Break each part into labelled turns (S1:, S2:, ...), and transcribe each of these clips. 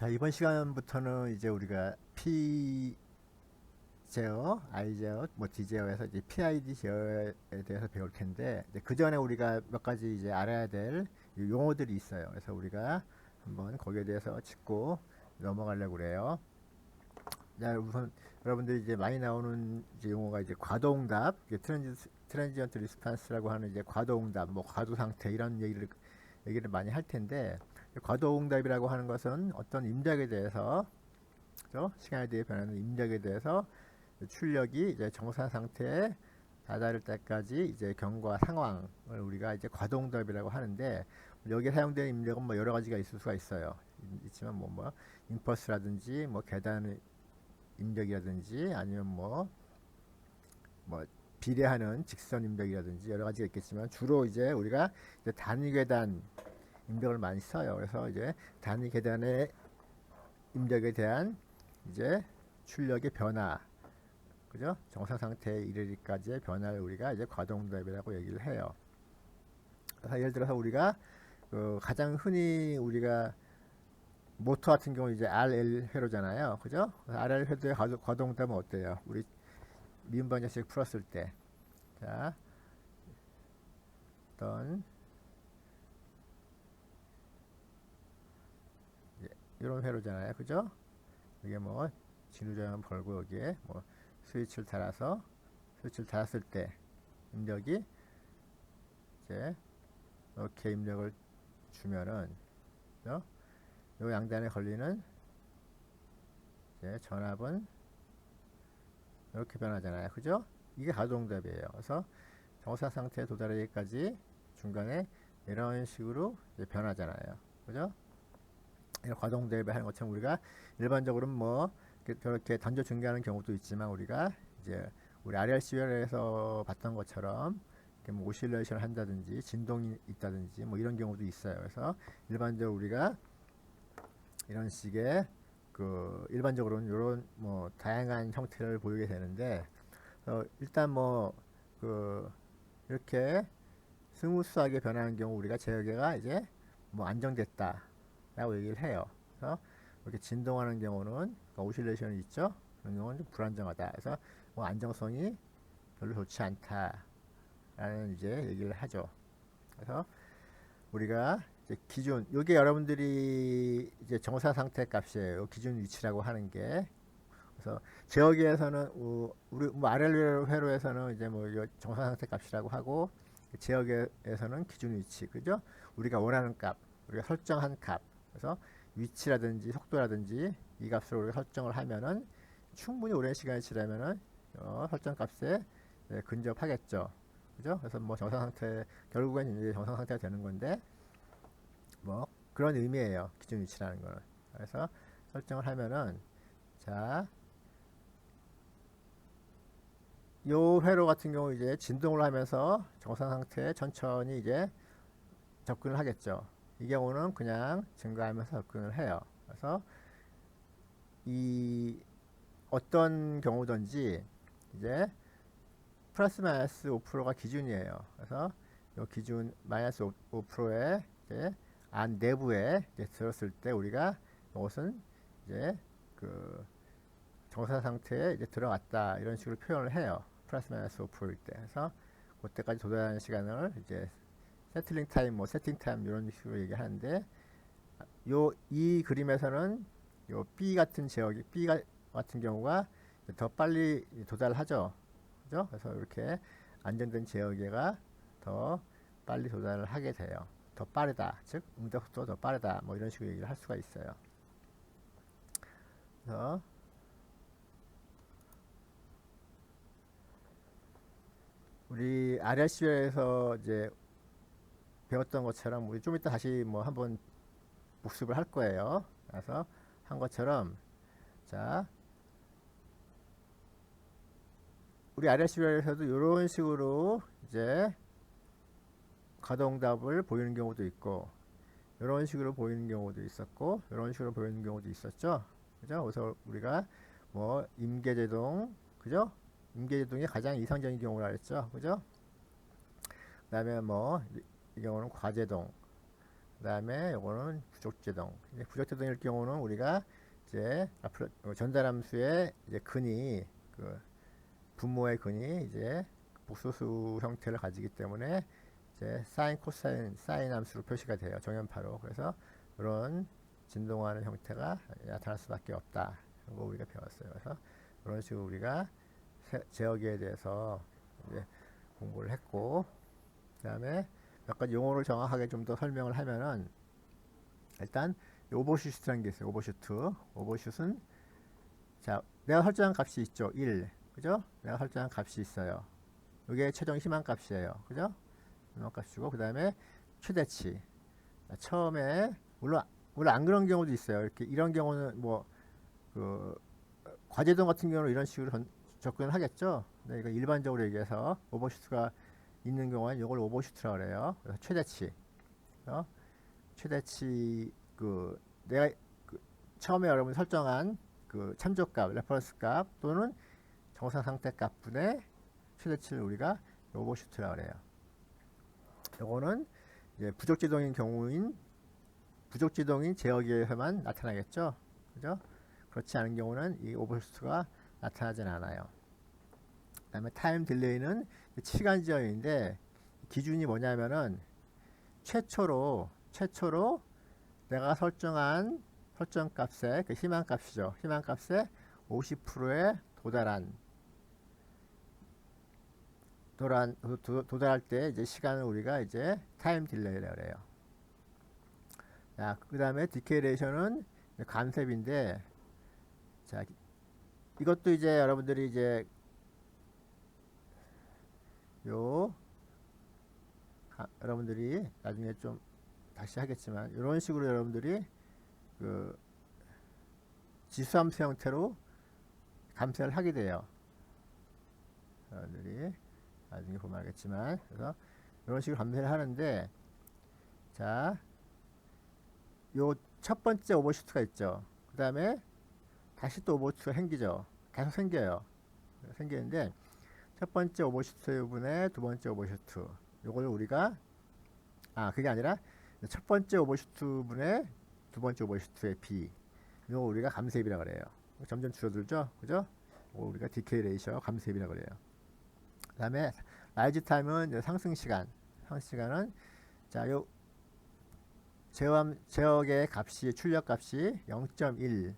S1: 자, 이번 시간부터는 이제 우리가 P 제어, I 제어, 뭐 D 제어에서 이제 PID 제어에 대해서 배울 텐데, 이제 그 전에 우리가 몇 가지 이제 알아야 될 용어들이 있어요. 그래서 우리가 한번 거기에 대해서 짚고 넘어가려고 그래요. 자, 우선 여러분들이 이제 많이 나오는 이제 용어가 이제 과도응답, 트랜지언트 리스판스라고 하는 이제 과도응답, 뭐 과도 상태 이런 얘기를 많이 할 텐데, 과도응답이라고 하는 것은 어떤 임작에 대해서, 그죠? 시간에 대해 변하는 임작에 대해서 출력이 이제 정상 상태에 다다를 때까지 이제 경과 상황을 우리가 이제 과도응답이라고 하는데, 여기에 사용되는 임력은 뭐 여러 가지가 있을 수가 있어요. 있지만 뭐 임펄스라든지 뭐 계단 임력이라든지 아니면 뭐 비례하는 직선 임력이라든지 여러 가지가 있겠지만, 주로 이제 우리가 이제 단위 계단 임력을 많이 써요. 그래서 이제 단위 계단의 임력에 대한 이제 출력의 변화, 그죠? 정상 상태에 이르기까지의 변화를 우리가 이제 과도응답이라고 얘기를 해요. 그래서 예를 들어서 우리가 가장 흔히 우리가 모터 같은 경우 이제 RL 회로잖아요, 그죠? RL 회로의 과도응답은 어때요? 우리 미분 방정식 풀었을 때, 자, 어떤 이런 회로잖아요, 그죠? 이게 뭐 진우저항 벌고 여기에 뭐 스위치를 달았을 때 입력이 이제 이렇게 입력을 주면은, 요 양단에 걸리는 이제 전압은 이렇게 변하잖아요, 그죠? 이게 가동답이에요. 그래서 정상 상태에 도달하기까지 중간에 이런 식으로 이제 변하잖아요, 그죠? 과동 대비하는 것처럼 우리가 일반적으로는 뭐 저렇게 던져 중계하는 경우도 있지만, 우리가 이제 우리 RLC에서 봤던 것처럼 이렇게 뭐 오실레이션을 한다든지 진동이 있다든지 뭐 이런 경우도 있어요. 그래서 일반적으로 우리가 이런 식의 일반적으로는 이런 뭐 다양한 형태를 보이게 되는데, 일단 이렇게 스무스하게 변하는 경우 우리가 제어계가 이제 뭐 안정됐다 라고 얘기를 해요. 그래서 이렇게 진동하는 경우는, 그러니까 오실레이션이 있죠. 그런 경우는 좀 불안정하다. 그래서 뭐 안정성이 별로 좋지 않다라는 이제 얘기를 하죠. 그래서 우리가 이제 기준, 이게 여러분들이 이제 정사 상태 값이에요. 기준 위치라고 하는 게. 그래서 제어기에서는 우리 뭐 RL 회로에서는 이제 뭐 정사 상태 값이라고 하고, 제어기에서는 기준 위치, 그죠? 우리가 원하는 값, 우리가 설정한 값. 그래서 위치라든지 속도라든지 이 값을 우리가 설정을 하면은 충분히 오랜 시간이 지나면은 설정 값에 근접하겠죠, 그죠? 그래서 뭐 정상 상태, 결국엔 이제 정상 상태가 되는 건데, 뭐 그런 의미예요, 기준 위치라는 거는. 그래서 설정을 하면은, 자, 요 회로 같은 경우 이제 진동을 하면서 정상 상태에 천천히 이제 접근을 하겠죠. 이 경우는 그냥 증가하면서 접근을 해요. 그래서 이 어떤 경우든지 이제 플러스 마이너스 5%가 기준이에요. 그래서 이 기준 마이너스 5%에 이제 안 내부에 이제 들었을 때 우리가 이것은 이제 정상 상태에 이제 들어갔다 이런 식으로 표현을 해요. 플러스 마이너스 5%일 때. 그래서 그때까지 도달하는 시간을 이제 세틀링 타임, 뭐 세팅 타임 이런 식으로 얘기하는데, 이 그림에서는 요 B 같은 지역이 B 같은 경우가 더 빨리 도달하죠, 그죠? 그래서 이렇게 안정된 제어계가 더 빨리 도달을 하게 돼요. 더 빠르다, 즉 응답 속도가 더 빠르다, 뭐 이런 식으로 얘기를 할 수가 있어요. 그래서 우리 RLC에서 이제 배웠던 것처럼 우리 좀 이따 다시 뭐 한번 복습을 할 거예요. 그래서 한 것처럼, 자, 우리 RLC에서도 이런 식으로 이제 가동답을 보이는 경우도 있고, 이런 식으로 보이는 경우도 있었고, 이런 식으로 보이는 경우도 있었죠, 그죠? 그래서 우리가 뭐 임계제동, 그죠? 임계제동이 가장 이상적인 경우라 했죠, 그죠? 그 다음에 뭐 이 경우는 과제동, 그 다음에 요거는 부족제동. 부족제동일 경우는 우리가 이제 앞으로 전달함수의 이제 근이 분모의 근이 이제 복소수 형태를 가지기 때문에 이제 사인, 코사인, 사인 함수로 표시가 돼요. 정연파로. 그래서 그런 진동하는 형태가 나타날 수밖에 없다. 이런 거 우리가 배웠어요. 그래서 그런 식으로 우리가 제어기에 대해서 이제 공부를 했고, 그 다음에 몇 가지 용어를 정확하게 좀 더 설명을 하면은, 일단 오버슈트라는 게 있어요. 오버슛은 자, 내가 설정한 값이 있죠. 1. 그죠? 내가 설정한 값이 있어요. 이게 최종 희망 값이에요. 그죠? 희망 값이고, 그 다음에 최대치. 처음에 물론 안 그런 경우도 있어요. 이렇게 이런 경우는 뭐 과제동 같은 경우는 이런 식으로 접근을 하겠죠. 근데 이거 일반적으로 얘기해서 오버슈트가 있는 경우는 이걸 오버슈트라고 그래요. 그래서 최대치. 최대치 내가 처음에 여러분 설정한 참조값, 레퍼런스 값 또는 정상 상태 값분의 최대치를 우리가 오버슈트라고 그래요. 요거는 이제 부족지동인 제어기에서만 나타나겠죠. 그죠? 그렇지 않은 경우는 이 오버슈트가 나타나진 않아요. 그 다음에 타임 딜레이는 시간 지연인데 기준이 뭐냐면은 최초로 내가 설정한 설정값의 희망값이죠. 희망값의 50%에 도달할 때 이제 시간을 우리가 이제 타임 딜레이라고 그래요. 자, 그 다음에 디케이레이션은 간섭인데, 자, 이것도 이제 여러분들이 이제 여러분들이 나중에 좀 다시 하겠지만 이런 식으로 여러분들이 지수함수 형태로 감쇄를 하게 돼요. 여러분들이 나중에 보면 알겠지만, 그래서 이런 식으로 감쇄를 하는데, 자, 요 첫 번째 오버슈트가 있죠. 그 다음에 다시 또 오버슈트가 생기죠. 계속 생기는데 첫 번째 오버슈트 분의 두 번째 오버슈트, 요걸 우리가 그게 아니라 첫 번째 오버슈트 분의 두 번째 오버슈트의 b, 이거 우리가 감쇄비라고 그래요. 점점 줄어들죠. 그죠? 우리가 디케이 레이셔 감쇄비라고 그래요. 그 다음에 라이즈 타임은 상승 시간은 자, 요 제어의 값이 출력 값이 0.1,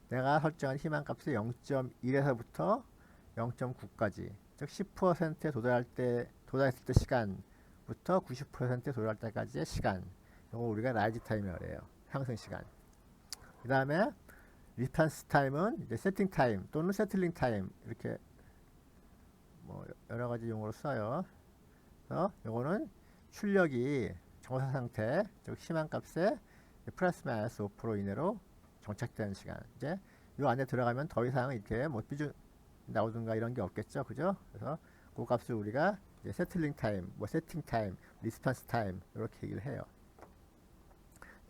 S1: 내가 설정한 희망 값이 0.1에서부터 0.9까지, 즉 10%에 도달했을 때 시간부터 90%에 도달할 때까지의 시간, 이거 우리가 라이즈 타임이라고 해요. 상승 시간. 그 다음에 리스판스 타임은 이제 세팅 타임 또는 세틀링 타임, 이렇게 뭐 여러 가지 용어로 써요. 그래서 이거는 출력이 정상 상태, 즉 희망 값에 플러스 마이너스 5% 이내로 정착되는 시간. 이제 이 안에 들어가면 더 이상 이렇게 뭐 삐죽 나오든가 이런 게 없겠죠. 그죠? 그래서 그 값을 우리가 이제 세틀링 타임, 뭐 세팅 타임, 리스판스 타임 이렇게 얘기를 해요.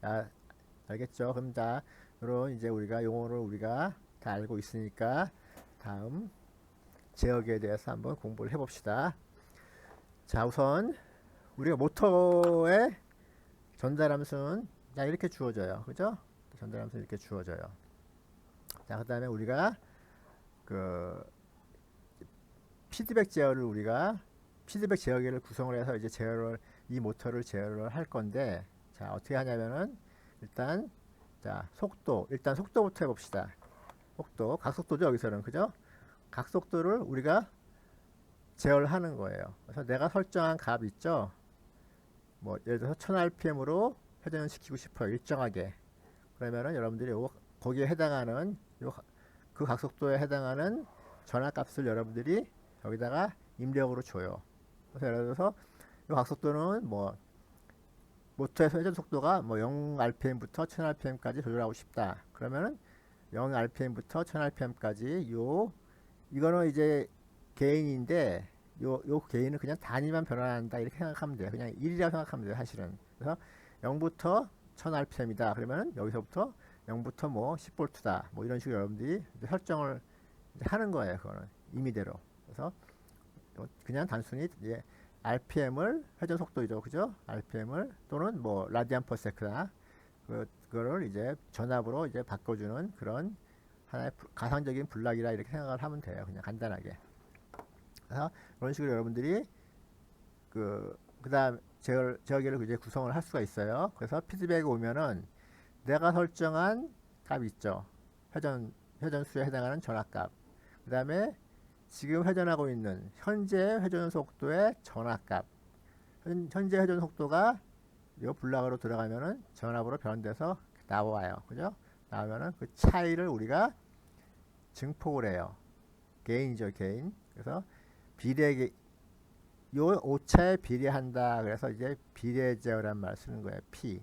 S1: 자, 알겠죠? 그럼 자, 이런 이제 우리가 용어를 우리가 다 알고 있으니까 다음 제어기에 대해서 한번 공부를 해봅시다. 자, 우선 우리가 모터의 전달함수는 이렇게 주어져요. 그죠? 전달함수는 이렇게 주어져요. 자, 그 다음에 우리가 피드백 제어기를 구성을 해서 이제 이 모터를 제어를 할 건데, 자, 어떻게 하냐면은 일단 속도부터 해봅시다. 각속도죠, 여기서는. 그죠? 각속도를 우리가 제어를 하는 거예요. 그래서 내가 설정한 값 있죠? 뭐 예를 들어서 1000rpm으로 회전을 시키고 싶어요. 일정하게. 그러면은 여러분들이 거기에 해당하는 그 각속도에 해당하는 전압값을 여러분들이 여기다가 입력으로 줘요. 그래서 예를 들어서 이 각속도는 뭐 모터에서 회전 속도가 뭐 0rpm부터 1000rpm까지 조절하고 싶다. 그러면은 0rpm부터 1000rpm까지 이거는 이제 개인인데 요 개인은 그냥 단위만 변환한다 이렇게 생각하면 돼요. 그냥 1이라고 생각하면 돼요, 사실은. 그래서 0부터 1000rpm이다. 그러면은 여기서부터 0부터 뭐 10V다. 뭐 이런 식으로 여러분들이 설정을 하는 거예요. 그거는 임의대로. 그래서 그냥 단순히 이제 RPM을 회전 속도이죠, 그죠? RPM을 또는 뭐 라디안 퍼 세크나 그거를 이제 전압으로 이제 바꿔주는 그런 하나의 가상적인 블락이라 이렇게 생각을 하면 돼요. 그냥 간단하게. 그래서 이런 식으로 여러분들이 그다음 제어기를 이제 구성을 할 수가 있어요. 그래서 피드백이 오면은 내가 설정한 값이 있죠. 회전수에 해당하는 전압값. 그 다음에 지금 회전하고 있는 현재 회전 속도의 전압값. 현재 회전 속도가 이 블락으로 들어가면은 전압으로 변돼서 나와요. 그죠? 나오면은 그 차이를 우리가 증폭을 해요. 게인이죠, 게인. 그래서 비례, 요 오차에 비례한다. 그래서 이제 비례 제어란 말을 쓰는 거예요. P.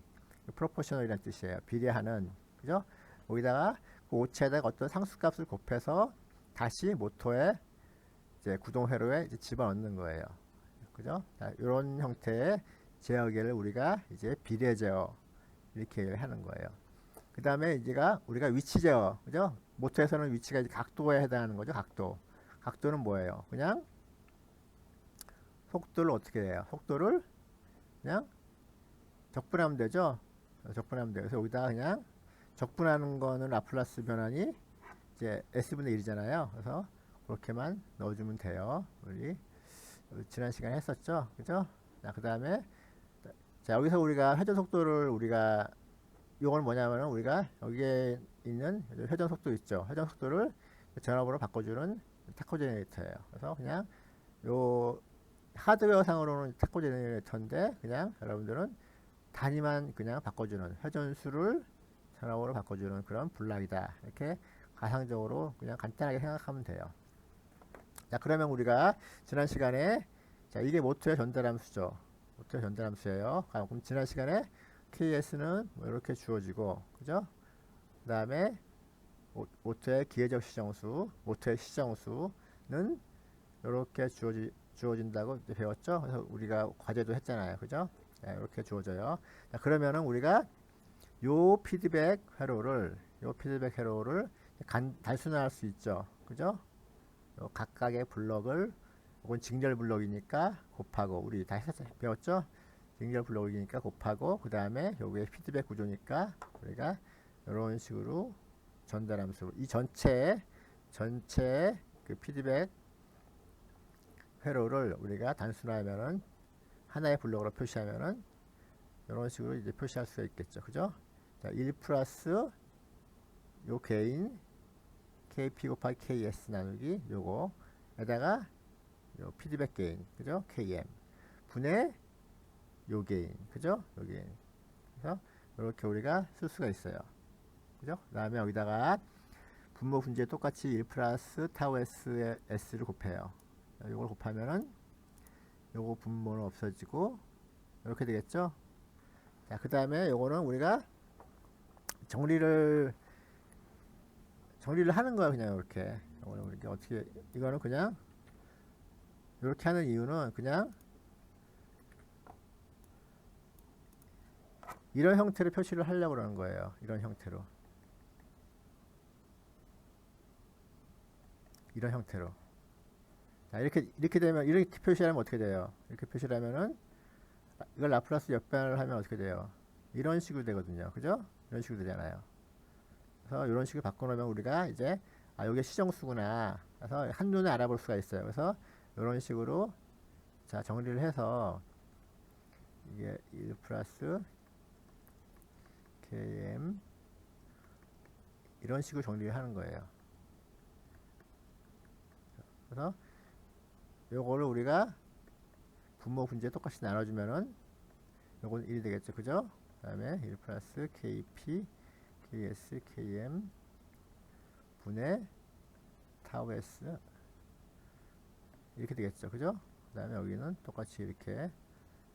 S1: 프로포셔널이라는 뜻이에요. 비례하는. 그죠? 거기다가 그 오차에다가 어떤 상수값을 곱해서 다시 모터에 이제 구동 회로에 이제 집어넣는 거예요. 그죠? 이런 형태의 제어기를 우리가 이제 비례 제어 이렇게 하는 거예요. 그 다음에 이제가 우리가 위치 제어, 그죠? 모터에서는 위치가 이제 각도에 해당하는 거죠. 각도. 각도는 뭐예요? 그냥 속도를 어떻게 해요? 속도를 그냥 적분하면 되죠. 적분하면 돼요. 그래서 여기다 그냥 적분하는 거는 라플라스 변환이 이제 s분의 1이잖아요. 그래서 그렇게만 넣어주면 돼요. 우리 지난 시간에 했었죠. 그죠? 자, 그 다음에 자, 여기서 우리가 회전 속도를 우리가 이건 뭐냐면은 우리가 여기에 있는 회전 속도 있죠. 회전 속도를 전압으로 바꿔주는 타코 제네레이터예요. 그래서 그냥 요 하드웨어 상으로는 타코 제네레이터인데 그냥 여러분들은 단위만 그냥 바꿔주는 회전수를 전압으로 바꿔주는 그런 블락이다. 이렇게 가상적으로 그냥 간단하게 생각하면 돼요. 자, 그러면 우리가 지난 시간에 자, 이게 모터의 전달함수죠. 모터의 전달함수예요. 그럼 지난 시간에 KS는 뭐 이렇게 주어지고, 그죠? 그 다음에 모터의 기계적 시정수, 모터의 시정수는 이렇게 주어진다고 배웠죠? 그래서 우리가 과제도 했잖아요. 그죠? 네, 이렇게 주어져요. 자, 그러면은 우리가 요 피드백 회로를 단순화할 수 있죠. 그죠? 요 각각의 블럭을 이건 직렬 블럭이니까 곱하고 우리 다 배웠죠? 직렬 블럭이니까 곱하고 그 다음에 여기에 피드백 구조니까 우리가 이런 식으로 전달함수 이 전체 그 피드백 회로를 우리가 단순화하면은 하나의 블럭으로 표시하면은 이런 식으로 이제 표시할 수가 있겠죠. 그죠? 자, 1 플러스 요 게인 KP 곱하기 KS 나누기 요거에다가 요 피드백 게인, 그죠? KM 분의 요 게인, 그죠? 요 게인. 그래서 이렇게 우리가 쓸 수가 있어요. 그죠? 그 다음에 여기다가 분모 분지에 똑같이 1 플러스 타우 S의 S를 곱해요. 요걸 곱하면은 요거 분모는 없어지고 이렇게 되겠죠? 자, 그 다음에 요거는 우리가 정리를 하는 거야. 그냥 이렇게. 이거는 우리가 어떻게, 이거는 그냥 이렇게 하는 이유는 그냥 이런 형태로 표시를 하려고 그러는 거예요. 이런 형태로. 이런 형태로. 자, 이렇게 되면, 이렇게 표시하면 어떻게 돼요? 이렇게 표시를 하면은, 이걸 라플라스 역변을 하면 어떻게 돼요? 이런 식으로 되거든요. 그죠? 이런 식으로 되잖아요. 그래서 이런 식으로 바꿔놓으면 우리가 이제, 아, 이게 시정수구나. 그래서 한눈에 알아볼 수가 있어요. 그래서 이런 식으로, 자, 정리를 해서, 이게 1 플러스 KM, 이런 식으로 정리를 하는 거예요. 그래서 요거를 우리가 분모 분지에 똑같이 나눠주면은 요건 1이 되겠죠. 그죠? 그 다음에 1 플러스 KP KS KM 분의 타우 S 이렇게 되겠죠. 그죠? 그 다음에 여기는 똑같이 이렇게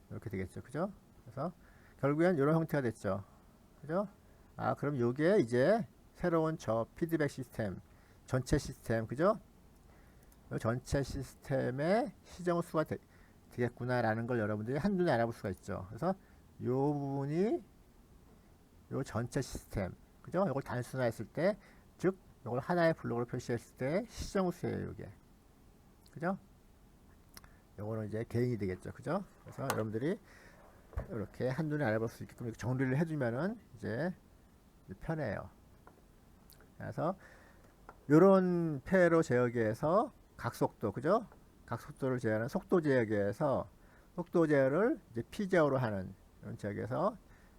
S1: 되겠죠. 그죠? 그래서 결국엔 이런 형태가 됐죠. 그죠? 아, 그럼 요게 이제 새로운 저 피드백 시스템 전체 시스템, 그죠? 전체 시스템의 시정수가 되겠구나라는 걸 여러분들이 한눈에 알아볼 수가 있죠. 그래서 요 부분이 요 전체 시스템, 그죠? 이걸 단순화했을 때, 즉 이걸 하나의 블록으로 표시했을 때 시정수예요, 이게. 그죠? 요거는 이제 개인이 되겠죠. 그죠? 그래서 여러분들이 이렇게 한눈에 알아볼 수 있게끔 이렇게 정리를 해주면은 이제 편해요. 그래서 요런 회로 제어기에서 각속도, 그죠? 각속도를 제어하는 속도 제어기에서 속도 제어를 이제 P 제어로 하는 이런 제어기에서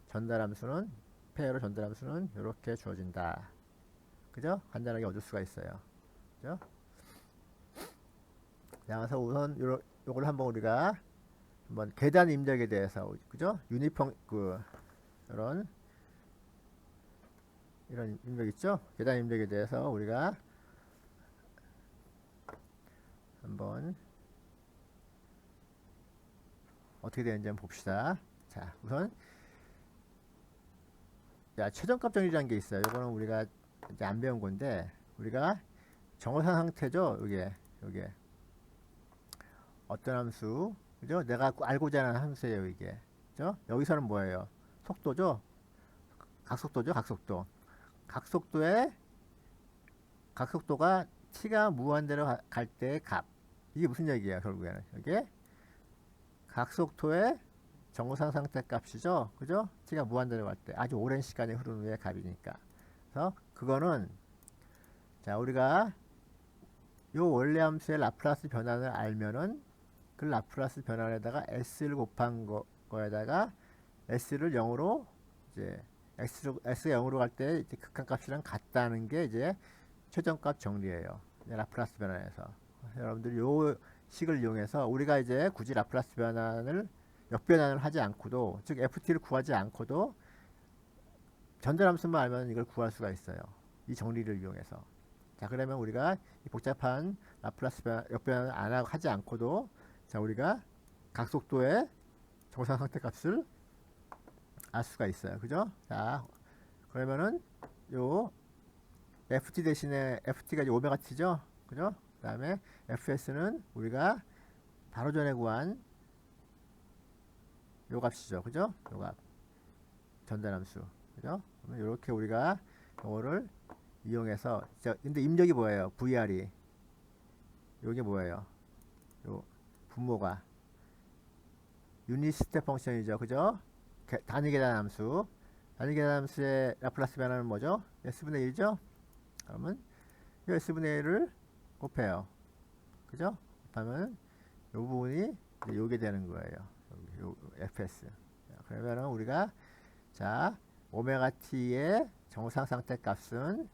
S1: 전달 함수는 회로 전달 함수는 이렇게 주어진다. 그죠? 간단하게 얻을 수가 있어요. 그죠? 그래서 우선 요걸 한번 우리가 한번 계단 입력에 대해서, 그죠? 유니폼 이런 입력 있죠? 계단 입력에 대해서 우리가 한번 어떻게 되는지 한번 봅시다. 자, 우선 최종값 정리라는 게 있어요. 이거는 우리가 이제 안 배운 건데, 우리가 정어상 상태죠. 요게 어떤 함수, 그죠? 내가 알고자 하는 함수예요, 이게. 그죠? 여기서는 뭐예요? 속도죠? 각속도죠, 각속도. 각속도가 t가 무한대로 갈 때의 값. 이게 무슨 얘기예요, 결국에는? 이게 각속도의 정상 상태 값이죠, 그죠? t가 무한대로 갈 때, 아주 오랜 시간이 흐른 후의 값이니까. 그래서 그거는, 자, 우리가 요 원래 함수의 라플라스 변환을 알면은 그 라플라스 변환에다가 s를 곱한 거에다가 s를 0으로 이제 s가 0으로 갈 때 극한값이랑 같다는 게 이제 최종값 정리예요. 라플라스 변환에서. 여러분들 요 식을 이용해서 우리가 이제 굳이 라플라스 변환을 역변환을 하지 않고도, 즉 ft를 구하지 않고도 전달함수만 알면 이걸 구할 수가 있어요. 이 정리를 이용해서. 자, 그러면 우리가 이 복잡한 라플라스 역변환을 안 하고 하지 않고도, 자, 우리가 각속도의 정상 상태 값을 알 수가 있어요. 그죠? 자, 그러면은 요 ft 대신에 ft가 이제 오메가 t죠. 그죠? 그 다음에 fs는 우리가 바로 전에 구한 요 값이죠. 그죠? 요 값. 전달함수. 그죠? 그러면 이렇게 우리가 요거를 이용해서, 근데 입력이 뭐예요? vr이. 요게 뭐예요? 요 분모가 유닛 스텝 펑션이죠. 그죠? 단위 계단 함수. 단위 계단 함수의 라플라스 변화는 뭐죠? s분의 1이죠? 그러면 이 s분의 1을 곱해요. 그죠? 곱하면 요 부분이 요게 되는 거예요. 요 fs. 그러면은 우리가, 자, 오메가 t의 정상 상태 값은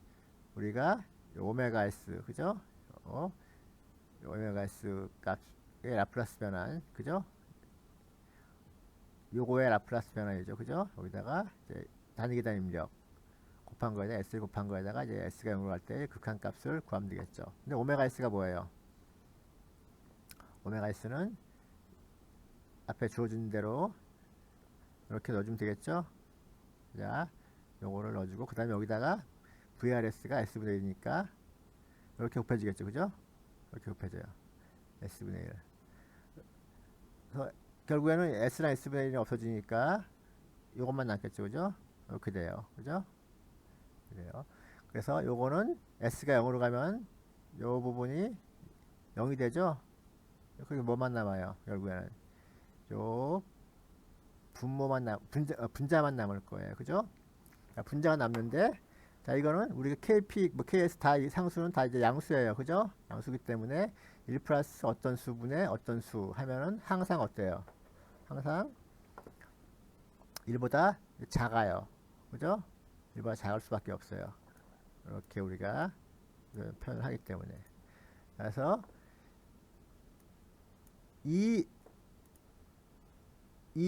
S1: 우리가 오메가 s, 그죠? 오메가 s 값의 라플라스 변환, 그죠? 요거의 라플라스 변환이죠, 그죠? 여기다가 이제 단위계단 입력 곱한 거에다 s를 곱한 거에다가 이제 s가 0으로 갈 때 극한 값을 구하면 되겠죠. 근데 오메가 s가 뭐예요? 오메가 s는 앞에 주어진 대로 이렇게 넣어주면 되겠죠. 자, 요거를 넣어주고 그 다음에 여기다가 VRS가 S분의 1이니까 이렇게 곱해지겠죠. 그죠? 이렇게 곱해져요. S분의 1. 그래서 결국에는 S랑 S분의 1이 없어지니까 요것만 남겠죠. 그죠? 이렇게 돼요. 그죠? 그래요. 그래서 요거는 S가 0으로 가면 요 부분이 0이 되죠? 그게 뭐만 남아요? 결국에는 요 분자만 남을 거예요. 그죠? 자, 분자가 남는데, 자, 이거는 우리가 KP, KS 다, 이 상수는 다 이제 양수예요. 그죠? 양수기 때문에 1 플러스 어떤 수분의 어떤 수 하면은 항상 어때요? 항상 1보다 작아요. 그죠? 1보다 작을 수밖에 없어요. 이렇게 우리가 표현을 하기 때문에. 그래서 이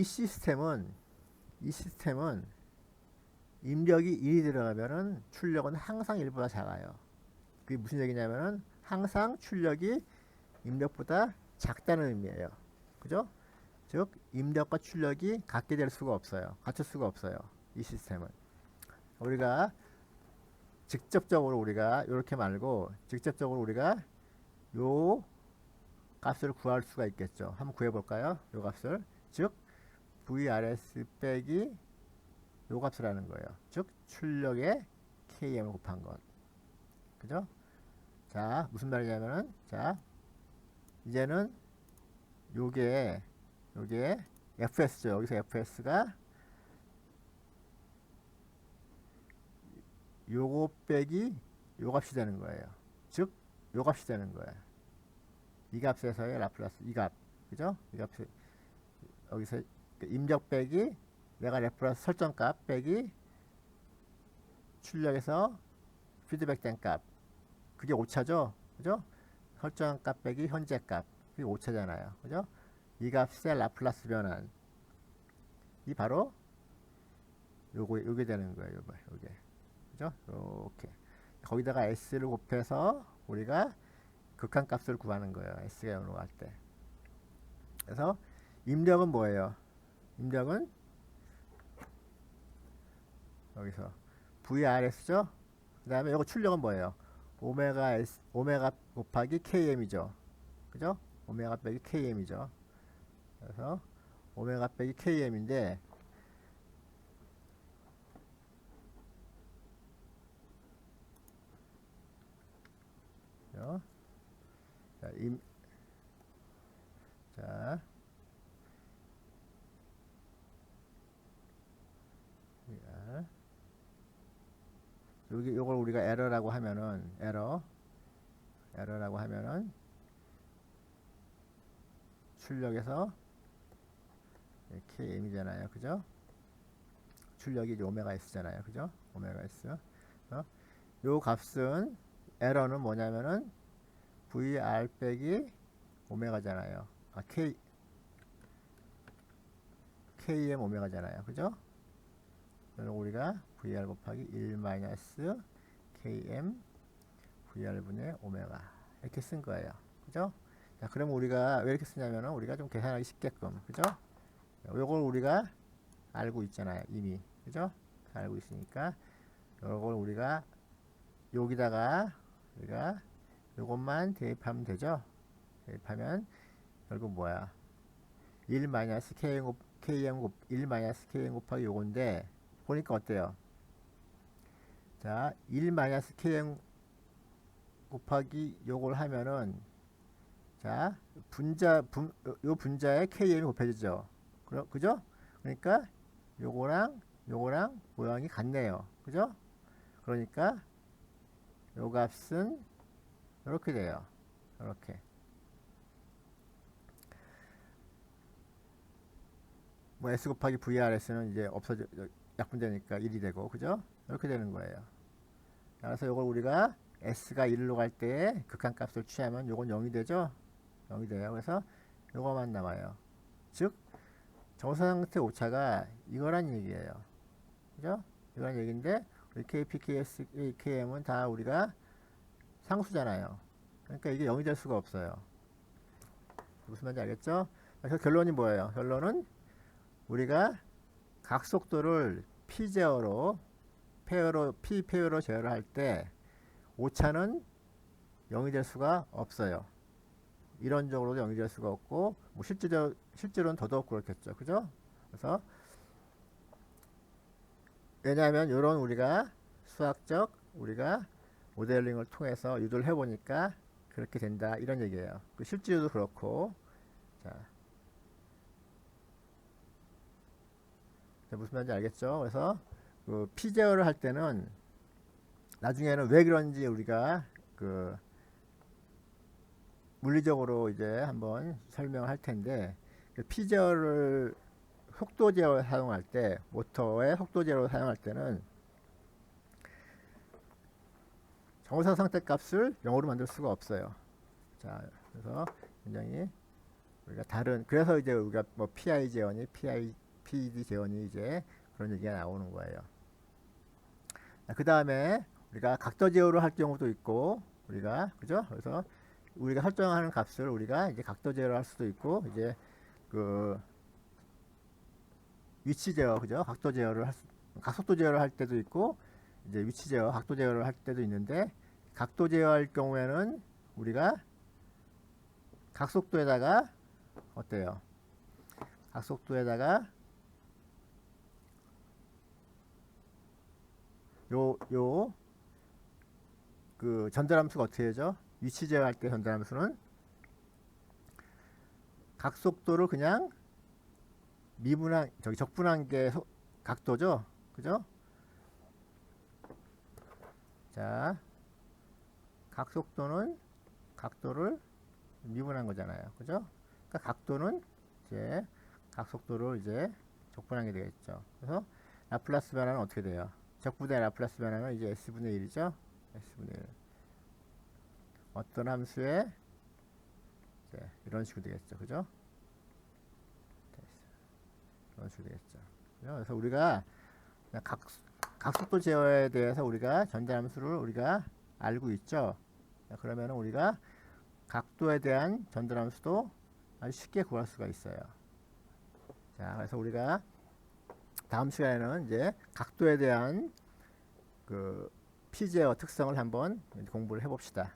S1: 시스템은 입력이 1이 들어가면은 출력은 항상 1보다 작아요. 그게 무슨 얘기냐면은 항상 출력이 입력보다 작다는 의미예요. 그죠? 즉 입력과 출력이 같게 될 수가 없어요. 같을 수가 없어요. 이 시스템은. 우리가 직접적으로 우리가 이렇게 말고 직접적으로 우리가 요 값을 구할 수가 있겠죠. 한번 구해 볼까요? 요 값을. 즉 VRS 빼기 요 값을 하는 거예요. 즉 출력의 KM을 곱한 것. 그죠? 자, 무슨 말이냐면은, 자, 이제는 요게 fs죠. 여기서 fs가 요거 빼기 요 값이 되는 거예요. 즉 요 값이 되는 거예요. 이 값에서의 라플라스 이 값, 그죠? 이 값 여기서 입력 빼기 내가 레퍼런스 설정값 빼기 출력해서 피드백된 값, 그게 오차죠, 그죠? 설정한 값 빼기 현재 값, 그게 오차잖아요, 그죠? 이 값의 라플라스 변환, 이 바로 요게 되는 거예요. 요게, 그죠? 이렇게 거기다가 s를 곱해서 우리가 극한값을 구하는 거예요. s가 0으로 갈 때. 그래서 입력은 뭐예요? 입력은 여기서 VRS죠? 그 다음에 이거 출력은 뭐예요? 오메가 S, 오메가 곱하기 KM이죠. 그죠? 오메가 빼기 KM이죠. 그래서 오메가 빼기 KM인데, 자, 자, 여기 요걸 우리가 에러라고 하면은 에러라고 하면은 출력에서 KM이잖아요, 그죠? 출력이 이제 오메가 S잖아요, 그죠? 오메가 S. 요 값은 에러는 뭐냐면은 VR 빼기 오메가잖아요. 아, KM 오메가잖아요, 그죠? 그래서 우리가 VR 곱하기 1 마이너스 KM VR분의 오메가 이렇게 쓴 거예요, 그죠? 자, 그럼 우리가 왜 이렇게 쓰냐면은 우리가 좀 계산하기 쉽게끔, 그죠? 요걸 우리가 알고 있잖아요, 이미, 그죠? 알고 있으니까 요걸 우리가 여기다가 우리가 요것만 대입하면 되죠. 대입하면 결국 뭐야? 1 마이너스 KM 1 마이너스 KM 곱하기 요건데 보니까 어때요? 자, 1 마이너스 KM 곱하기 요걸 하면은 자, 요 분자에 KM이 곱해지죠. 그죠? 그러니까 요거랑 모양이 같네요. 그죠? 그러니까 요 값은 이렇게 돼요. 이렇게. 뭐 S 곱하기 VRS는 이제 없어져, 약분되니까 1이 되고, 그죠? 이렇게 되는 거예요. 그래서 이걸 우리가 S가 1로 갈 때 극한값을 취하면 요건 0이 되죠? 0이 돼요. 그래서 요거만 남아요. 즉, 정상상태 오차가 이거란 얘기예요. 그죠? 이거란 얘기인데, 우리 KP, KS, KM은 다 우리가 상수잖아요. 그러니까 이게 0이 될 수가 없어요. 무슨 말인지 알겠죠? 그래서 결론이 뭐예요? 결론은 우리가 각속도를 P 제어로 P 페어로 제어를 할 때 오차는 0이 될 수가 없어요. 이론적으로도 0이 될 수가 없고 뭐 실제로는 더더욱 그렇겠죠. 그죠? 그래서 왜냐하면 이런 우리가 수학적 우리가 모델링을 통해서 유도를 해보니까 그렇게 된다 이런 얘기예요. 그 실제로도 그렇고 자, 무슨 말인지 알겠죠? 그래서 그 P 제어를 할 때는 나중에는 왜 그런지 우리가 그 물리적으로 이제 한번 설명할 텐데 그 P 제어를 속도 제어를 사용할 때 모터의 속도 제어를 사용할 때는 정상 상태 값을 0으로 만들 수가 없어요. 자, 그래서 굉장히 우리가 다른 그래서 이제 우리가 뭐 PI 제어니 PD 제어니 이제 그런 얘기가 나오는 거예요. 그 다음에 우리가 각도 제어를 할 경우도 있고 우리가 그죠? 그래서 우리가 설정하는 값을 우리가 이제 각도 제어를 할 수도 있고 이제 그 위치 제어 그죠? 각도 제어를 각속도 제어를 할 때도 있고 이제 위치 제어, 각도 제어를 할 때도 있는데 각도 제어할 경우에는 우리가 각속도에다가 어때요? 각속도에다가 그 전달함수가 어떻게 되죠? 위치 제어할 때 전달함수는 각속도를 그냥 미분한 저기 적분한 게 각도죠. 그죠? 자, 각속도는 각도를 미분한 거잖아요. 그죠? 그러니까 각도는 이제 각속도를 이제 적분한 게 되겠죠. 그래서 라플라스 변화는 어떻게 돼요? 적분의 라플라스 변화는 이제 s분의 1이죠. s분의 1. 어떤 함수에 이제 이런 식으로 되겠죠. 그죠? 이런 식으로 되겠죠. 그래서 우리가 각속도 제어에 대해서 우리가 전달함수를 우리가 알고 있죠. 그러면 우리가 각도에 대한 전달함수도 아주 쉽게 구할 수가 있어요. 자, 그래서 우리가 다음 시간에는 이제 각도에 대한 그 피제어 특성을 한번 공부를 해봅시다.